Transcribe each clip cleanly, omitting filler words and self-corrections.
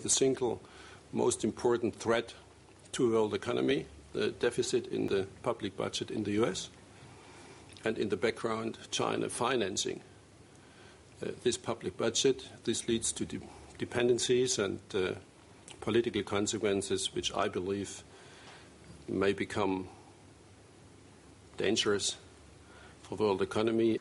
The single most important threat to the world economy, the deficit in the public budget in the US, and in the background, China financing this public budget. This leads to dependencies and political consequences which I believe may become dangerous for the world economy.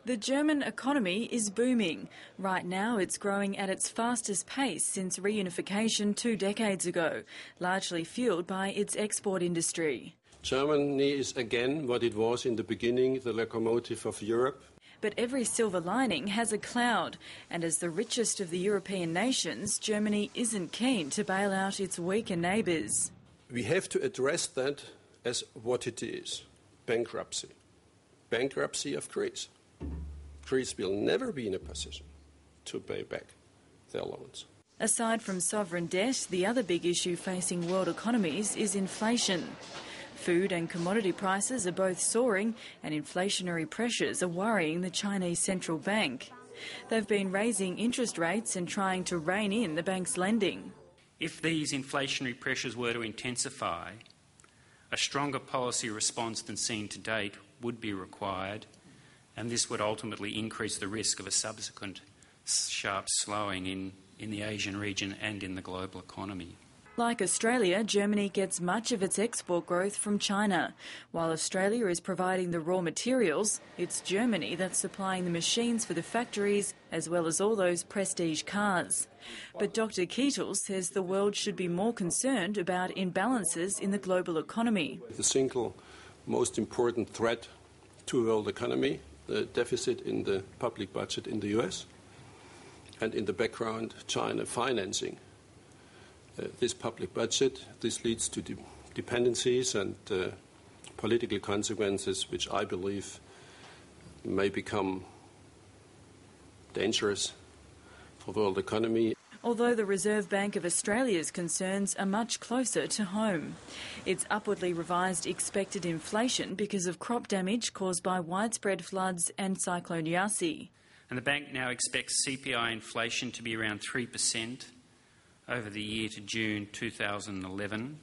The German economy is booming. Right now it's growing at its fastest pace since reunification 2 decades ago, largely fuelled by its export industry. Germany is again what it was in the beginning, the locomotive of Europe. But every silver lining has a cloud, and as the richest of the European nations, Germany isn't keen to bail out its weaker neighbours. We have to address that as what it is, bankruptcy. Bankruptcy of Greece. Greece will never be in a position to pay back their loans. Aside from sovereign debt, the other big issue facing world economies is inflation. Food and commodity prices are both soaring, and inflationary pressures are worrying the Chinese central bank. They've been raising interest rates and trying to rein in the bank's lending. If these inflationary pressures were to intensify, a stronger policy response than seen to date would be required, and this would ultimately increase the risk of a subsequent sharp slowing in the Asian region and in the global economy. Like Australia, Germany gets much of its export growth from China. While Australia is providing the raw materials, it's Germany that's supplying the machines for the factories as well as all those prestige cars. But Dr. Keetle says the world should be more concerned about imbalances in the global economy. The single most important threat to the world economy, the deficit in the public budget in the US, and in the background, China financing this public budget. This leads to dependencies and political consequences which I believe may become dangerous for the world economy. Although the Reserve Bank of Australia's concerns are much closer to home. It's upwardly revised expected inflation because of crop damage caused by widespread floods and Cyclone Yasi. And the bank now expects CPI inflation to be around 3% over the year to June 2011,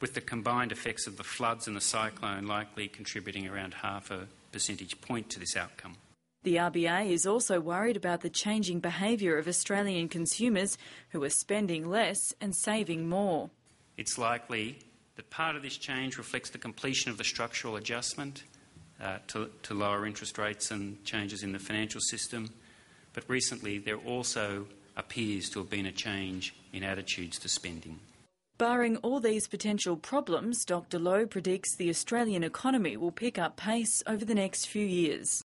with the combined effects of the floods and the cyclone likely contributing around 0.5 percentage point to this outcome. The RBA is also worried about the changing behaviour of Australian consumers who are spending less and saving more. It's likely that part of this change reflects the completion of the structural adjustment to lower interest rates and changes in the financial system, but recently there also appears to have been a change in attitudes to spending. Barring all these potential problems, Dr. Lowe predicts the Australian economy will pick up pace over the next few years.